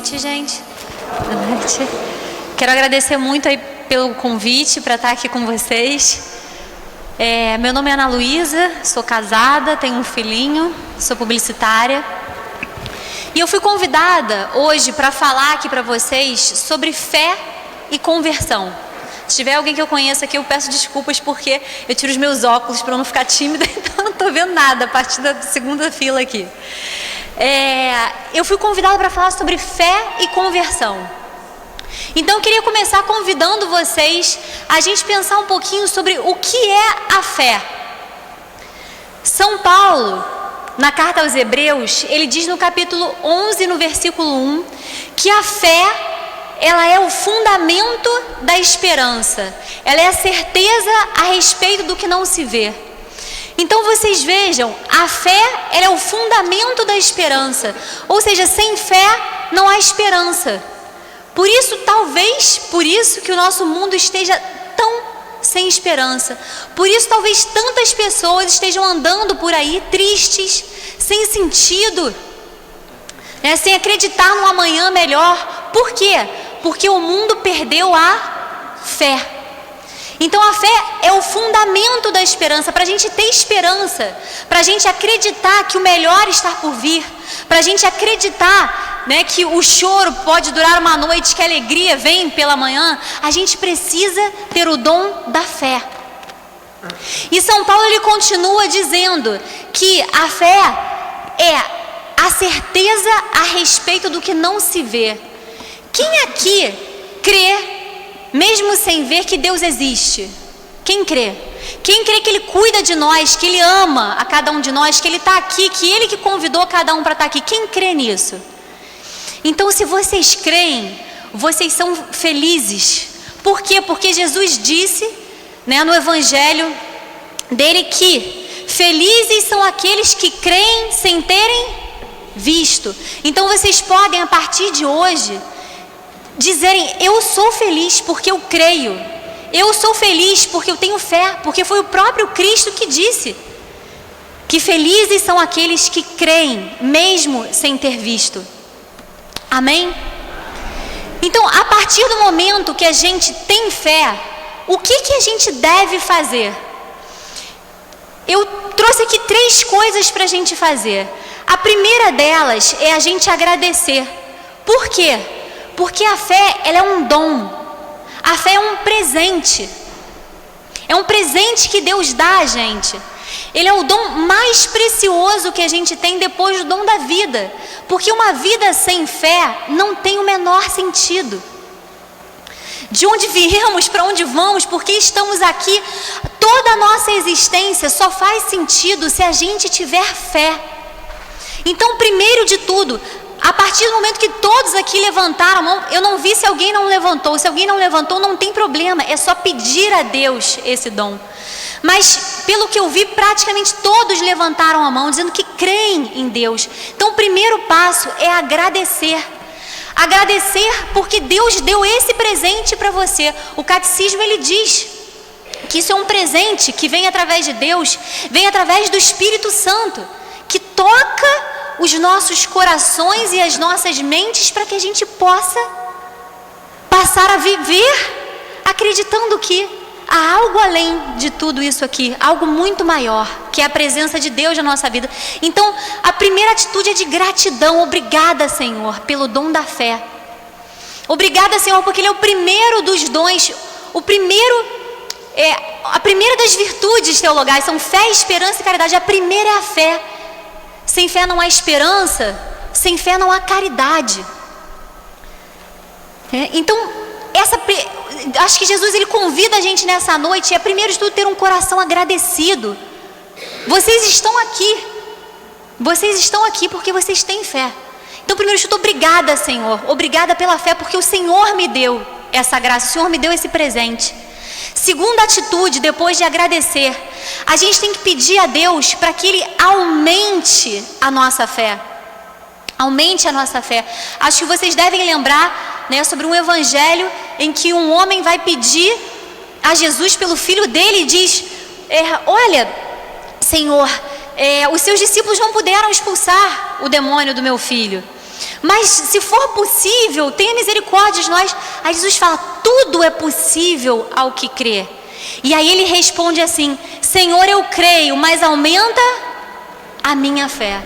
noite, gente. Boa noite. Quero agradecer muito aí pelo convite para estar aqui com vocês. Meu nome é Ana Luísa, sou casada, tenho um filhinho, sou publicitária. E eu fui convidada hoje para falar aqui para vocês sobre fé e conversão. Se tiver alguém que eu conheça aqui, eu peço desculpas porque eu tiro os meus óculos para não ficar tímida, então eu não estou vendo nada a partir da segunda fila aqui. Eu fui convidada para falar sobre fé e conversão. Então eu queria começar convidando vocês a gente pensar um pouquinho sobre o que é a fé. São Paulo, na carta aos Hebreus, ele diz no capítulo 11, no versículo 1, que a fé, ela é o fundamento da esperança. Ela é a certeza a respeito do que não se vê. Então vocês vejam, a fé, ela é o fundamento da esperança. Ou seja, sem fé não há esperança. Por isso, talvez, por isso que o nosso mundo esteja tão sem esperança. Por isso, talvez tantas pessoas estejam andando por aí tristes, sem sentido, sem acreditar num amanhã melhor. Por quê? Porque o mundo perdeu a fé. Então a fé é o fundamento da esperança. Para a gente ter esperança, para a gente acreditar que o melhor está por vir, para a gente acreditar, que o choro pode durar uma noite, que a alegria vem pela manhã, a gente precisa ter o dom da fé. E São Paulo ele continua dizendo que a fé é a certeza a respeito do que não se vê. Quem aqui crê, mesmo sem ver, que Deus existe? Quem crê? Quem crê que Ele cuida de nós, que Ele ama a cada um de nós, que Ele está aqui, que Ele que convidou cada um para estar aqui? Quem crê nisso? Então, se vocês creem, vocês são felizes. Por quê? Porque Jesus disse, no Evangelho dele, que felizes são aqueles que creem sem terem visto. Então, vocês podem, a partir de hoje, dizerem: eu sou feliz porque eu creio, eu sou feliz porque eu tenho fé, porque foi o próprio Cristo que disse que felizes são aqueles que creem, mesmo sem ter visto. Amém? Então, a partir do momento que a gente tem fé, o que a gente deve fazer? Eu trouxe aqui 3 coisas para a gente fazer. A primeira delas é a gente agradecer. Por quê? Porque a fé, ela é um dom. A fé é um presente. É um presente que Deus dá a gente. Ele é o dom mais precioso que a gente tem depois do dom da vida. Porque uma vida sem fé não tem o menor sentido. De onde viemos, para onde vamos, por que estamos aqui, toda a nossa existência só faz sentido se a gente tiver fé. Então, primeiro de tudo, a partir do momento que todos aqui levantaram a mão, eu não vi se alguém não levantou. Se alguém não levantou, não tem problema, é só pedir a Deus esse dom. Mas, pelo que eu vi, praticamente todos levantaram a mão, dizendo que creem em Deus. Então, o primeiro passo é agradecer. Agradecer porque Deus deu esse presente para você. O catecismo, ele diz que isso é um presente que vem através de Deus, vem através do Espírito Santo, que toca os nossos corações e as nossas mentes para que a gente possa passar a viver acreditando que há algo além de tudo isso aqui, algo muito maior, que é a presença de Deus na nossa vida. Então, a primeira atitude é de gratidão. Obrigada, Senhor, pelo dom da fé. Obrigada, Senhor, porque Ele é o primeiro dos dons, a primeira das virtudes teologais, são fé, esperança e caridade. A primeira é a fé. Sem fé não há esperança, sem fé não há caridade. Então, acho que Jesus ele convida a gente nessa noite, é primeiro de tudo ter um coração agradecido. Vocês estão aqui porque vocês têm fé. Então, primeiro de tudo, obrigada, Senhor, obrigada pela fé, porque o Senhor me deu essa graça, o Senhor me deu esse presente. Segunda atitude, depois de agradecer, a gente tem que pedir a Deus para que Ele aumente a nossa fé. Aumente a nossa fé. Acho que vocês devem lembrar, sobre um evangelho em que um homem vai pedir a Jesus pelo filho dele e diz: olha, Senhor, os seus discípulos não puderam expulsar o demônio do meu filho. Mas se for possível, tenha misericórdia de nós. Aí Jesus fala, tudo é possível ao que crê. E aí ele responde assim, Senhor, eu creio, mas aumenta a minha fé.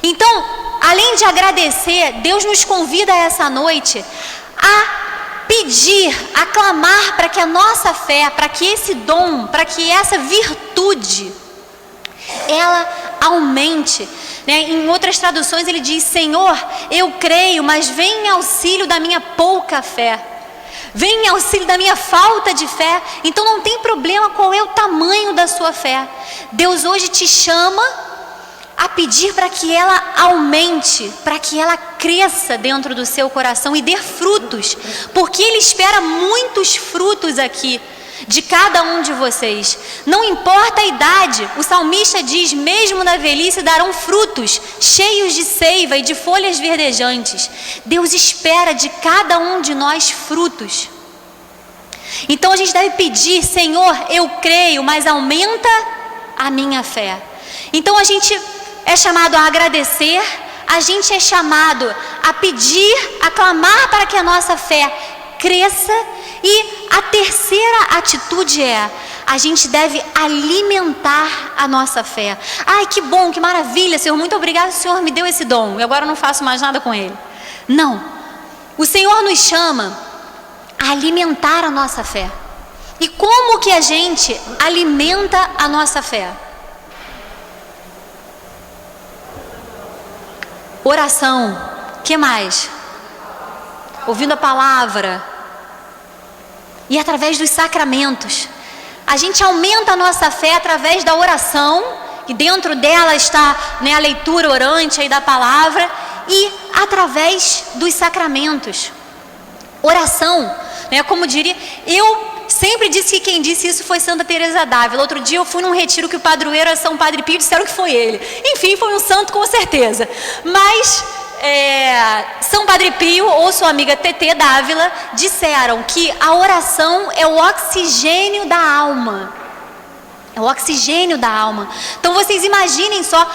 Então, além de agradecer, Deus nos convida essa noite a pedir, a clamar para que a nossa fé, para que esse dom, para que essa virtude, ela aumente. Em outras traduções ele diz, Senhor, eu creio, mas vem em auxílio da minha pouca fé. Vem em auxílio da minha falta de fé. Então não tem problema qual é o tamanho da sua fé. Deus hoje te chama a pedir para que ela aumente, para que ela cresça dentro do seu coração e dê frutos. Porque Ele espera muitos frutos aqui de cada um de vocês. Não importa a idade, o salmista diz, mesmo na velhice darão frutos, cheios de seiva e de folhas verdejantes. Deus espera de cada um de nós frutos. Então a gente deve pedir, Senhor, eu creio, mas aumenta a minha fé. Então a gente é chamado a agradecer, a gente é chamado a pedir, a clamar para que a nossa fé cresça. E a terceira atitude é, a gente deve alimentar a nossa fé. Ai, que bom, que maravilha, Senhor, muito obrigado, o Senhor me deu esse dom, e agora eu não faço mais nada com ele. Não, o Senhor nos chama a alimentar a nossa fé. E como que a gente alimenta a nossa fé? Oração, que mais? Ouvindo a palavra. E através dos sacramentos. A gente aumenta a nossa fé através da oração, e dentro dela está, a leitura orante aí da palavra, e através dos sacramentos. Oração, como diria, eu sempre disse que quem disse isso foi Santa Teresa d'Ávila. Outro dia eu fui num retiro que o padroeiro era São Padre Pio, disseram que foi ele. Enfim, foi um santo com certeza. Mas São Padre Pio ou sua amiga Tetê d'Ávila disseram que a oração é o oxigênio da alma. É o oxigênio da alma. Então vocês imaginem só,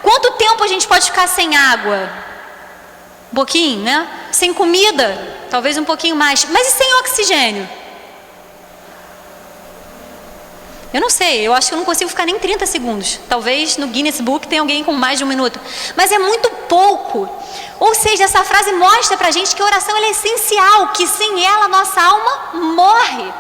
quanto tempo a gente pode ficar sem água? Um pouquinho, Sem comida, talvez um pouquinho mais. Mas e sem oxigênio? Eu não sei, eu acho que eu não consigo ficar nem 30 segundos. Talvez no Guinness Book tenha alguém com mais de 1 minuto. Mas é muito pouco. Ou seja, essa frase mostra pra gente que a oração ela é essencial, que sem ela a nossa alma morre.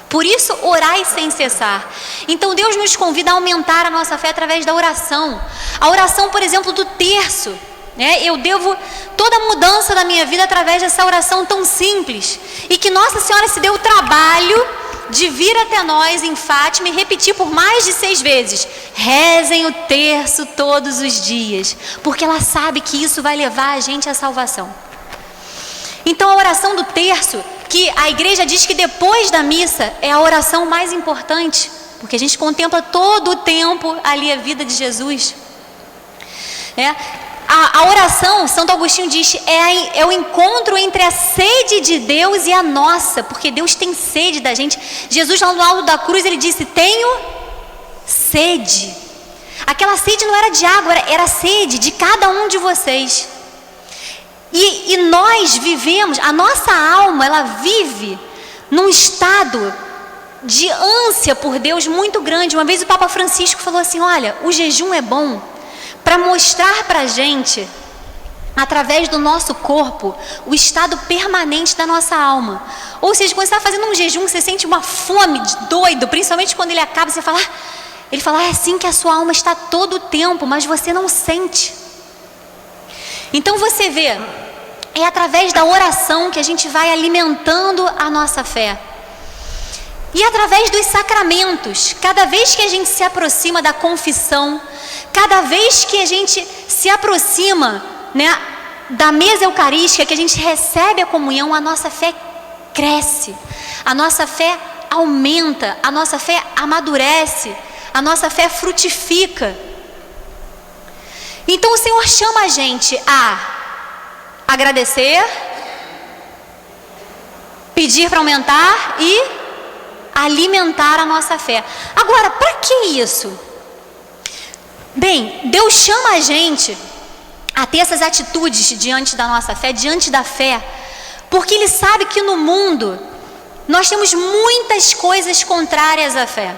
Por isso, orai sem cessar. Então Deus nos convida a aumentar a nossa fé através da oração. A oração, por exemplo, do terço. Eu devo toda a mudança da minha vida através dessa oração tão simples. E que Nossa Senhora se deu o trabalho de vir até nós em Fátima e repetir por mais de 6 vezes. Rezem o terço todos os dias. Porque ela sabe que isso vai levar a gente à salvação. Então a oração do terço, que a igreja diz que depois da missa é a oração mais importante. Porque a gente contempla todo o tempo ali a vida de Jesus. A oração, Santo Agostinho diz, é o encontro entre a sede de Deus e a nossa, porque Deus tem sede da gente. Jesus lá no alto da cruz, ele disse, tenho sede. Aquela sede não era de água, era sede de cada um de vocês. E nós vivemos, a nossa alma, ela vive num estado de ânsia por Deus muito grande. Uma vez o Papa Francisco falou assim, olha, o jejum é bom para mostrar para a gente, através do nosso corpo, o estado permanente da nossa alma. Ou seja, quando você está fazendo um jejum, você sente uma fome de doido, principalmente quando ele acaba, ele fala, é assim que a sua alma está todo o tempo, mas você não sente. Então você vê, é através da oração que a gente vai alimentando a nossa fé. E através dos sacramentos, cada vez que a gente se aproxima da confissão, cada vez que a gente se aproxima, da mesa eucarística, que a gente recebe a comunhão, a nossa fé cresce, a nossa fé aumenta, a nossa fé amadurece, a nossa fé frutifica. Então o Senhor chama a gente a agradecer, pedir para aumentar e alimentar a nossa fé. Agora, para que isso? Bem, Deus chama a gente a ter essas atitudes diante da nossa fé, diante da fé, porque Ele sabe que no mundo nós temos muitas coisas contrárias à fé.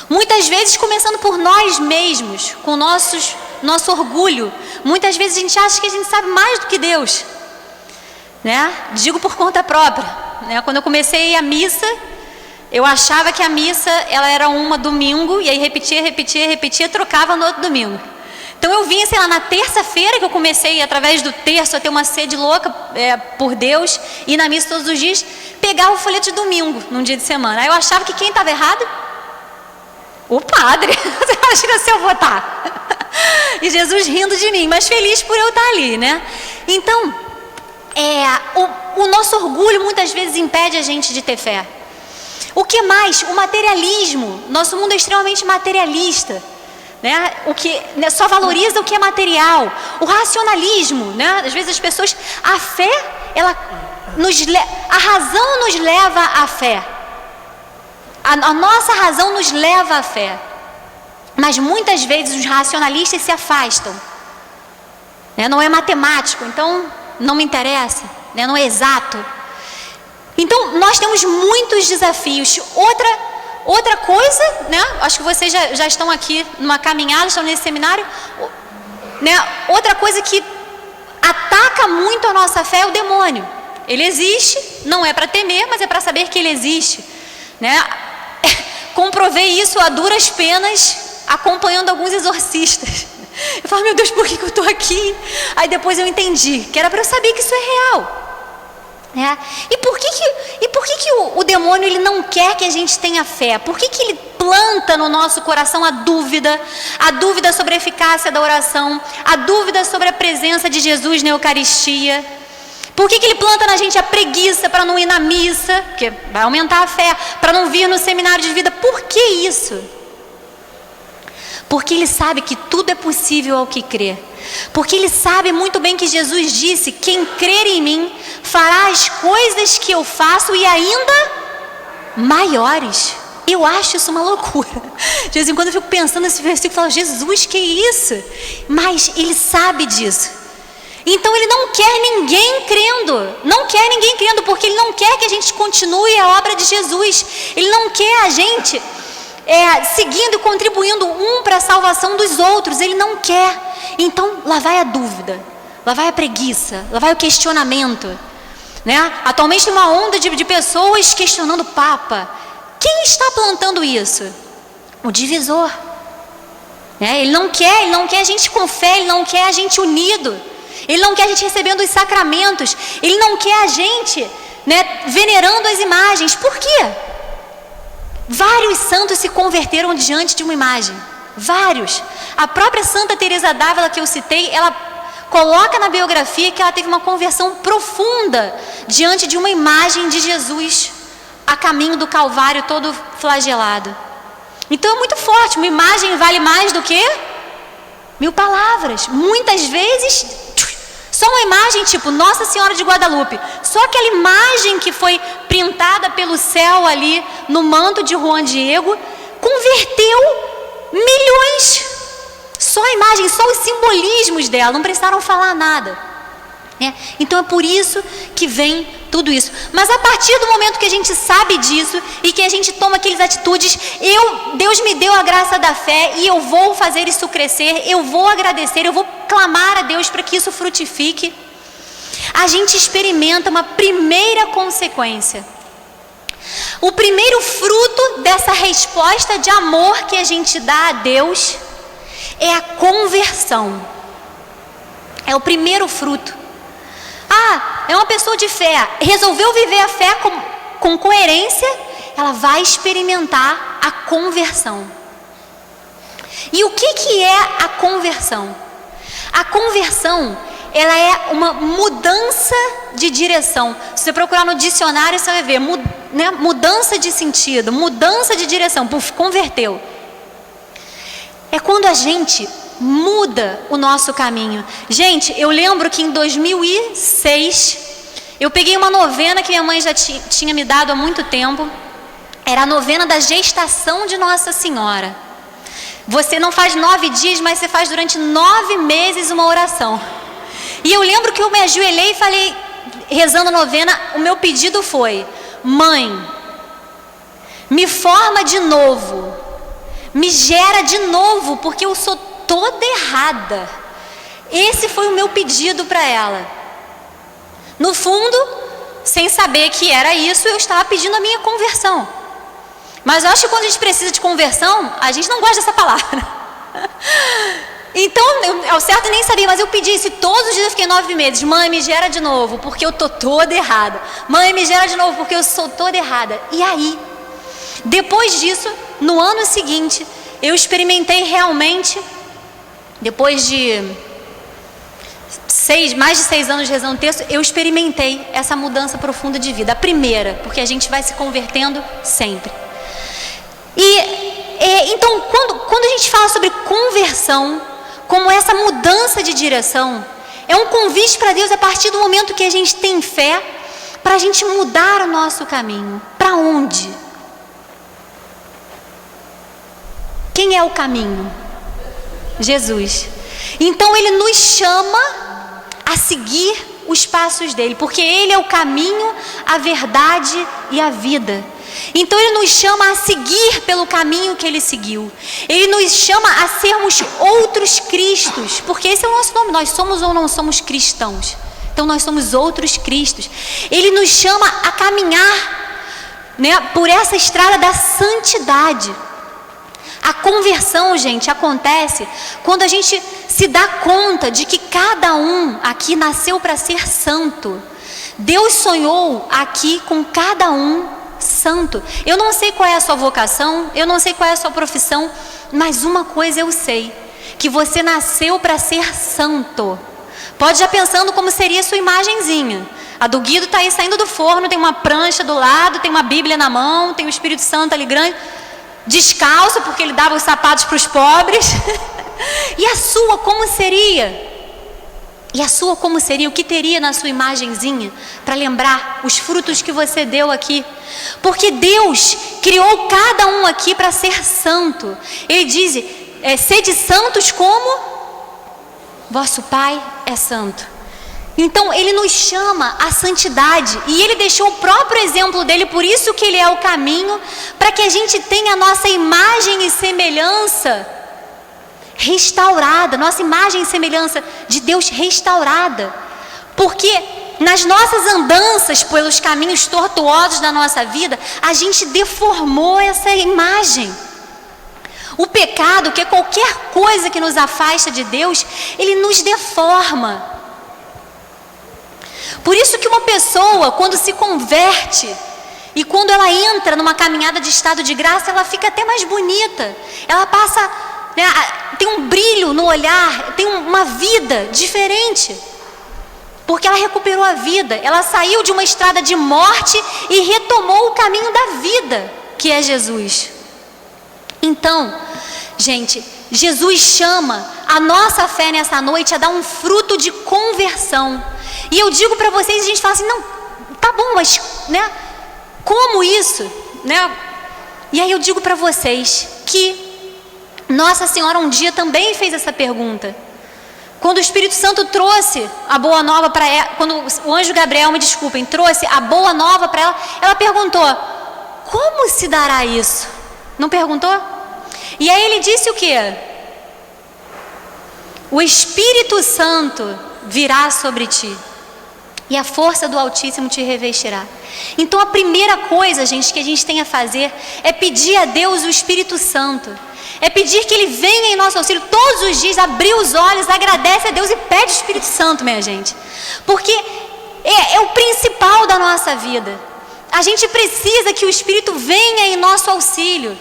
Muitas vezes começando por nós mesmos, com nosso orgulho. Muitas vezes a gente acha que a gente sabe mais do que Deus, né? Digo por conta própria, né? Quando eu comecei a missa, eu achava que a missa ela era uma domingo, e aí repetia, trocava no outro domingo. Então eu vinha, sei lá, na terça-feira que eu comecei, através do terço, a ter uma sede louca por Deus, ir na missa todos os dias, pegar o folheto de domingo, num dia de semana. Aí eu achava que quem estava errado? O padre. Imagina se eu vou estar. E Jesus rindo de mim, mas feliz por eu estar ali, né? Então, o nosso orgulho muitas vezes impede a gente de ter fé. O que mais? O materialismo. Nosso mundo é extremamente materialista, né? Só valoriza o que é material. O racionalismo, né? Às vezes as pessoas, a fé, a razão nos leva à fé. A nossa razão nos leva à fé. Mas muitas vezes os racionalistas se afastam, né? Não é matemático, então não me interessa, né? Não é exato. Então nós temos muitos desafios. Outra coisa, né? Acho que vocês já estão aqui numa caminhada, estão nesse seminário, né? Outra coisa que ataca muito a nossa fé é o demônio. Ele existe, não é para temer, mas é para saber que ele existe, né? Comprovei isso a duras penas, acompanhando alguns exorcistas. Eu falo, meu Deus, por que eu estou aqui? Aí depois eu entendi que era para eu saber que isso é real, né? E por que o demônio ele não quer que a gente tenha fé? Por que ele planta no nosso coração a dúvida sobre a eficácia da oração, a dúvida sobre a presença de Jesus na Eucaristia? Por que ele planta na gente a preguiça para não ir na missa, porque vai aumentar a fé, para não vir no seminário de vida? Por que isso? Porque ele sabe que tudo é possível ao que crê. Porque ele sabe muito bem que Jesus disse: quem crer em mim fará as coisas que eu faço e ainda maiores. Eu acho isso uma loucura. De vez em quando eu fico pensando nesse versículo e falo, Jesus, que isso? Mas ele sabe disso. Então ele não quer ninguém crendo, porque ele não quer que a gente continue a obra de Jesus. Ele não quer a gente seguindo e contribuindo para a salvação dos outros. Ele não quer. Então lá vai a dúvida, lá vai a preguiça, lá vai o questionamento, né? Atualmente tem uma onda de pessoas questionando o Papa. Quem está plantando isso? O divisor, né? Ele não quer a gente com fé, ele não quer a gente unido. Ele não quer a gente recebendo os sacramentos. Ele não quer a gente, né, venerando as imagens. Por quê? Vários santos se converteram diante de uma imagem. Vários. A própria Santa Teresa d'Ávila que eu citei, ela coloca na biografia que ela teve uma conversão profunda diante de uma imagem de Jesus a caminho do Calvário, todo flagelado. Então é muito forte. Uma imagem vale mais do que 1000 palavras. Muitas vezes só uma imagem tipo Nossa Senhora de Guadalupe, só aquela imagem que foi printada pelo céu ali no manto de Juan Diego, converteu milhões. Só a imagem, só os simbolismos dela, não precisaram falar nada, né? Então é por isso que vem tudo isso. Mas a partir do momento que a gente sabe disso e que a gente toma aquelas atitudes, Deus me deu a graça da fé e eu vou fazer isso crescer, eu vou agradecer, eu vou clamar a Deus para que isso frutifique. A gente experimenta uma primeira consequência. O primeiro fruto dessa resposta de amor que a gente dá a Deus é a conversão. É o primeiro fruto. É uma pessoa de fé, resolveu viver a fé com coerência, ela vai experimentar a conversão. E o que é a conversão? A conversão, ela é uma mudança de direção. Se você procurar no dicionário, você vai ver, né? Mudança de sentido, mudança de direção, converteu. É quando a gente muda o nosso caminho. Gente, eu lembro que em 2006, eu peguei uma novena que minha mãe já tinha me dado há muito tempo. Era a novena da gestação de Nossa Senhora. Você não faz 9 dias, mas você faz durante 9 meses uma oração. E eu lembro que eu me ajoelhei e falei, rezando a novena, o meu pedido foi: Mãe, me forma de novo, me gera de novo, porque eu sou toda errada. Esse foi o meu pedido para ela. No fundo, sem saber que era isso, eu estava pedindo a minha conversão. Mas eu acho que quando a gente precisa de conversão, a gente não gosta dessa palavra. Então, ao certo eu nem sabia, mas eu pedi isso. Todos os dias eu fiquei 9 meses. Mãe, me gera de novo, porque eu tô toda errada. Mãe, me gera de novo, porque eu sou toda errada. E aí, depois disso, no ano seguinte, eu experimentei realmente, depois de mais de 6 anos rezando o texto, eu experimentei essa mudança profunda de vida. A primeira, porque a gente vai se convertendo sempre. Então, quando a gente fala sobre conversão, como essa mudança de direção, é um convite para Deus a partir do momento que a gente tem fé, para a gente mudar o nosso caminho. Para onde? Quem é o caminho? Jesus. Então Ele nos chama a seguir os passos dele, porque Ele é o caminho, a verdade e a vida. Então Ele nos chama a seguir pelo caminho que Ele seguiu. Ele nos chama a sermos outros Cristos, porque esse é o nosso nome. Nós somos ou não somos cristãos. Então nós somos outros Cristos. Ele nos chama a caminhar, né, por essa estrada da santidade. A conversão, gente, acontece quando a gente se dá conta de que cada um aqui nasceu para ser santo. Deus sonhou aqui com cada um santo. Eu não sei qual é a sua vocação, eu não sei qual é a sua profissão, mas uma coisa eu sei, que você nasceu para ser santo. Pode já pensando como seria a sua imagenzinha. A do Guido está aí saindo do forno, tem uma prancha do lado, tem uma Bíblia na mão, tem o Espírito Santo ali grande, descalço, porque ele dava os sapatos para os pobres. E a sua como seria? E a sua como seria? O que teria na sua imagenzinha para lembrar os frutos que você deu aqui? Porque Deus criou cada um aqui para ser santo. Ele diz, sede santos como vosso Pai é santo. Então Ele nos chama à santidade, e Ele deixou o próprio exemplo dele, por isso que Ele é o caminho, para que a gente tenha a nossa imagem e semelhança restaurada, nossa imagem e semelhança de Deus restaurada. Porque nas nossas andanças pelos caminhos tortuosos da nossa vida, a gente deformou essa imagem. O pecado, que é qualquer coisa que nos afasta de Deus, ele nos deforma. Por isso que uma pessoa, quando se converte e quando ela entra numa caminhada de estado de graça, ela fica até mais bonita. Ela passa, né, tem um brilho no olhar, tem uma vida diferente. Porque ela recuperou a vida, ela saiu de uma estrada de morte e retomou o caminho da vida, que é Jesus. Então, gente, Jesus chama a nossa fé nessa noite a dar um fruto de conversão. E eu digo para vocês, a gente fala assim, não, tá bom, mas, né, como isso, né? E aí eu digo para vocês que Nossa Senhora um dia também fez essa pergunta. Quando o Espírito Santo trouxe a boa nova para ela, quando o anjo Gabriel, me desculpem, trouxe a boa nova para ela, ela perguntou, como se dará isso? Não perguntou? E aí ele disse o quê? O Espírito Santo virá sobre ti, e a força do Altíssimo te revestirá. Então a primeira coisa, gente, que a gente tem a fazer é pedir a Deus o Espírito Santo. É pedir que Ele venha em nosso auxílio todos os dias, abrir os olhos, agradece a Deus e pede o Espírito Santo, minha gente. Porque é o principal da nossa vida. A gente precisa que o Espírito venha em nosso auxílio,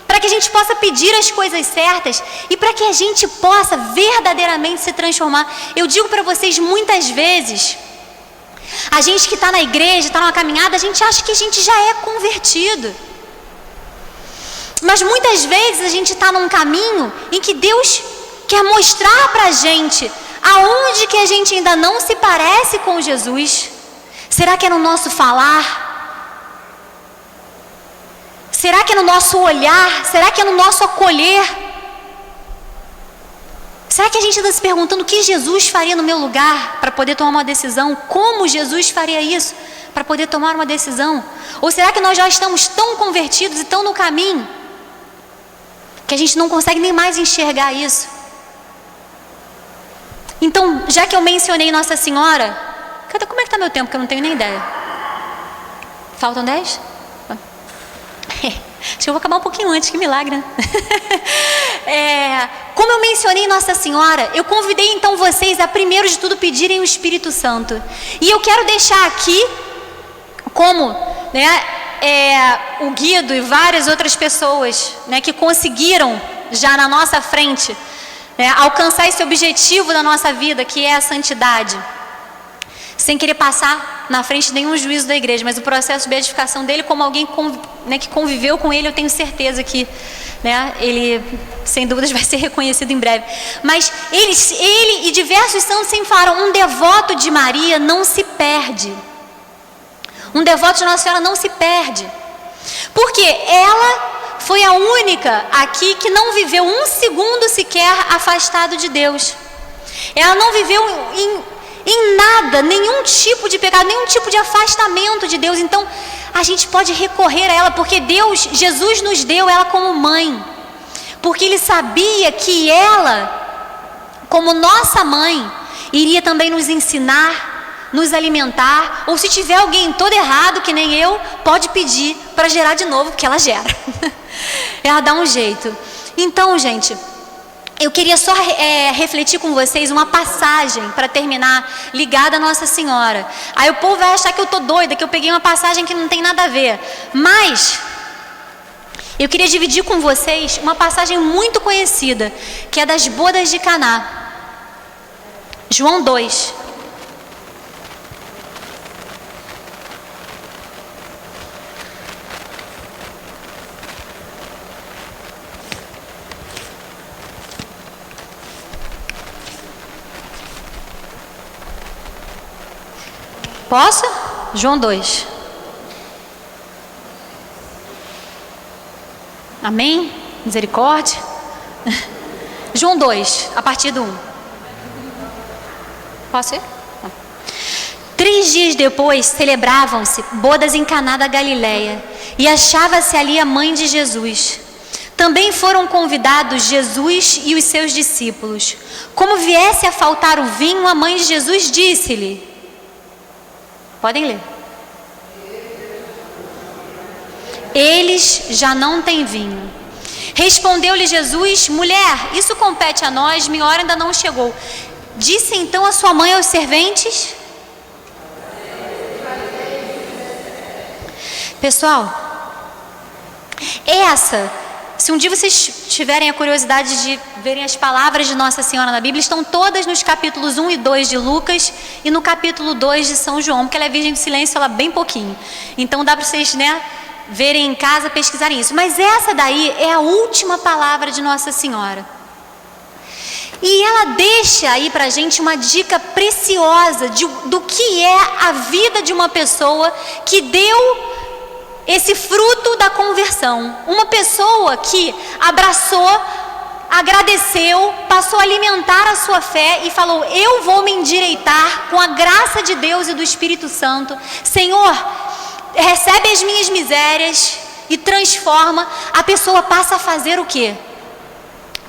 para que a gente possa pedir as coisas certas e para que a gente possa verdadeiramente se transformar. Eu digo para vocês, muitas vezes, a gente que está na igreja, está numa caminhada, a gente acha que a gente já é convertido. Mas muitas vezes a gente está num caminho em que Deus quer mostrar para a gente aonde que a gente ainda não se parece com Jesus. Será que é no nosso falar? Será que é no nosso olhar? Será que é no nosso acolher? Será que a gente está se perguntando o que Jesus faria no meu lugar para poder tomar uma decisão? Como Jesus faria isso para poder tomar uma decisão? Ou será que nós já estamos tão convertidos e tão no caminho que a gente não consegue nem mais enxergar isso? Então, já que eu mencionei Nossa Senhora, como é que está meu tempo? Que eu não tenho nem ideia. Faltam 10? Acho que eu vou acabar um pouquinho antes, que milagre, né? Como eu mencionei Nossa Senhora, eu convidei então vocês a primeiro de tudo pedirem o Espírito Santo. E eu quero deixar aqui como, o Guido e várias outras pessoas, que conseguiram já na nossa frente, alcançar esse objetivo da nossa vida, que é a santidade, sem querer passar na frente de nenhum juízo da igreja, mas o processo de beatificação dele, como alguém que conviveu com ele, eu tenho certeza que ele, sem dúvidas, vai ser reconhecido em breve. Mas ele e diversos santos sempre falaram: um devoto de Maria não se perde. Um devoto de Nossa Senhora não se perde. Porque ela foi a única aqui que não viveu um segundo sequer afastado de Deus. Ela não viveu em nada, nenhum tipo de pecado, nenhum tipo de afastamento de Deus. Então a gente pode recorrer a ela, porque Jesus nos deu ela como mãe, porque Ele sabia que ela, como nossa mãe, iria também nos ensinar, nos alimentar, ou se tiver alguém todo errado, que nem eu, pode pedir para gerar de novo, porque ela gera. Ela dá um jeito. Então, gente, eu queria só refletir com vocês uma passagem para terminar, ligada a Nossa Senhora. Aí o povo vai achar que eu tô doida, que eu peguei uma passagem que não tem nada a ver. Mas eu queria dividir com vocês uma passagem muito conhecida, que é das bodas de Caná. João 2. Posso? João 2. Amém? Misericórdia. João 2, a partir do 1. Posso ir? 3 dias depois celebravam-se bodas em Caná da Galileia, e achava-se ali a mãe de Jesus. Também foram convidados Jesus e os seus discípulos. Como viesse a faltar o vinho, a mãe de Jesus disse-lhe... Podem ler. Eles já não têm vinho. Respondeu-lhe Jesus: mulher, isso compete a nós, minha hora ainda não chegou. Disse então a sua mãe aos serventes. Pessoal, se um dia vocês tiverem a curiosidade de verem as palavras de Nossa Senhora na Bíblia, estão todas nos capítulos 1 e 2 de Lucas e no capítulo 2 de São João, porque ela é virgem do silêncio, ela bem pouquinho. Então dá para vocês, verem em casa, pesquisarem isso. Mas essa daí é a última palavra de Nossa Senhora. E ela deixa aí pra gente uma dica preciosa do que é a vida de uma pessoa que deu esse fruto da conversão. Uma pessoa que abraçou, agradeceu, passou a alimentar a sua fé e falou: eu vou me endireitar com a graça de Deus e do Espírito Santo. Senhor, recebe as minhas misérias e transforma. A pessoa passa a fazer o quê?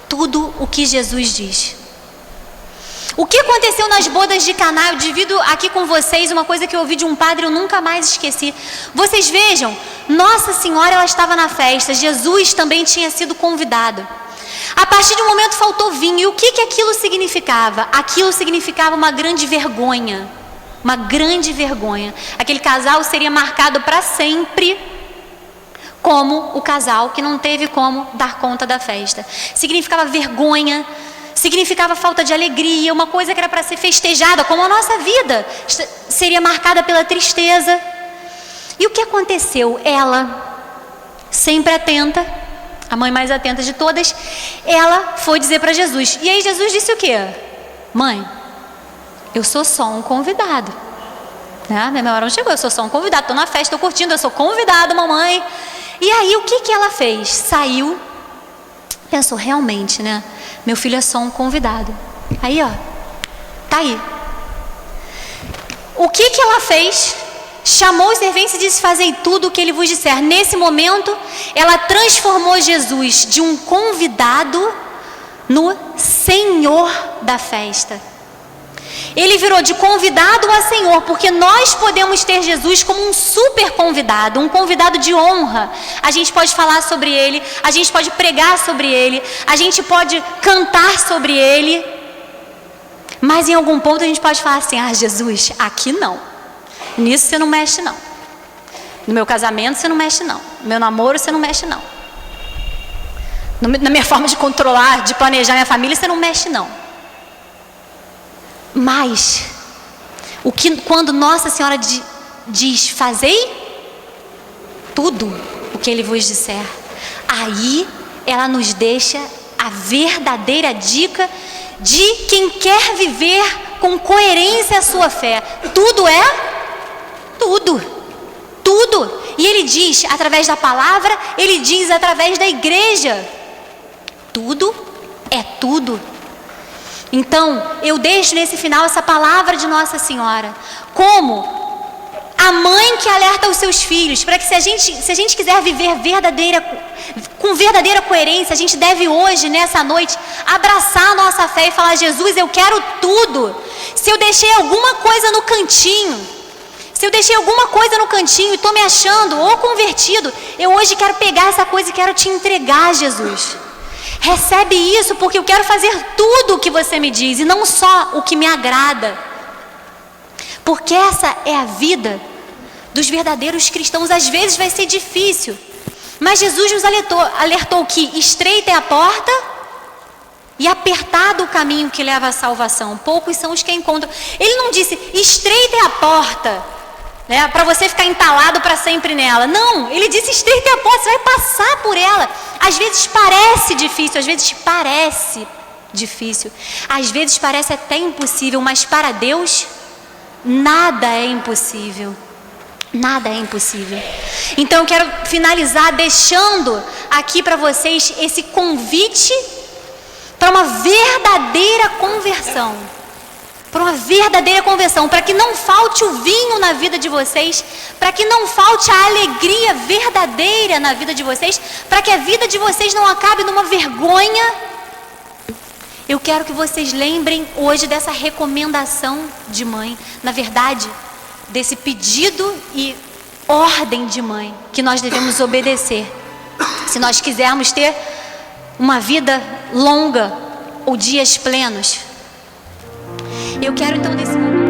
Tudo o que Jesus diz. O que aconteceu nas bodas de Caná? Eu divido aqui com vocês uma coisa que eu ouvi de um padre, eu nunca mais esqueci. Vocês vejam, Nossa Senhora, ela estava na festa, Jesus também tinha sido convidado. A partir de um momento faltou vinho. E o que aquilo significava? Aquilo significava uma grande vergonha. Uma grande vergonha. Aquele casal seria marcado para sempre como o casal que não teve como dar conta da festa. Significava vergonha, significava falta de alegria, uma coisa que era para ser festejada, como a nossa vida seria marcada pela tristeza. E o que aconteceu? Ela, sempre atenta, a mãe mais atenta de todas, ela foi dizer para Jesus. E aí Jesus disse o quê? Mãe, eu sou só um convidado. Minha hora não chegou, eu sou só um convidado, estou na festa, estou curtindo, eu sou convidado, mamãe. E aí o que ela fez? Saiu, pensou realmente, Meu filho é só um convidado. Aí, ó, tá aí. O que ela fez? Chamou os serventes e disse: fazei tudo o que ele vos disser. Nesse momento, ela transformou Jesus de um convidado no Senhor da festa. Ele virou de convidado a Senhor, porque nós podemos ter Jesus como um super convidado, um convidado de honra. A gente pode falar sobre ele, a gente pode pregar sobre ele, a gente pode cantar sobre ele, mas em algum ponto a gente pode falar assim: ah, Jesus, aqui não, nisso você não mexe não, no meu casamento você não mexe não, no meu namoro você não mexe não, na minha forma de controlar, de planejar minha família você não mexe não. Mas quando Nossa Senhora diz: fazei tudo o que ele vos disser, aí ela nos deixa a verdadeira dica de quem quer viver com coerência a sua fé. Tudo é tudo, tudo. E ele diz através da palavra, ele diz através da igreja, tudo é tudo. Então, eu deixo nesse final essa palavra de Nossa Senhora, como a mãe que alerta os seus filhos, para que se a gente quiser viver com verdadeira coerência, a gente deve hoje, nessa noite, abraçar a nossa fé e falar: Jesus, eu quero tudo. Se eu deixei alguma coisa no cantinho, e estou me achando ou convertido, eu hoje quero pegar essa coisa e quero te entregar, Jesus. Recebe isso, porque eu quero fazer tudo o que você me diz e não só o que me agrada. Porque essa é a vida dos verdadeiros cristãos. Às vezes vai ser difícil, mas Jesus nos alertou que estreita é a porta e apertado o caminho que leva à salvação. Poucos são os que encontram. Ele não disse: estreita é a porta, né, para você ficar entalado para sempre nela. Não, ele disse: estreita é a porta, você vai passar por ela. Às vezes parece difícil, às vezes parece até impossível, mas para Deus nada é impossível. Nada é impossível. Então eu quero finalizar deixando aqui para vocês esse convite para uma verdadeira conversão. Para que não falte o vinho na vida de vocês, para que não falte a alegria verdadeira na vida de vocês, para que a vida de vocês não acabe numa vergonha. Eu quero que vocês lembrem hoje dessa recomendação de mãe, na verdade, desse pedido e ordem de mãe que nós devemos obedecer, se nós quisermos ter uma vida longa ou dias plenos. Eu quero então nesse momento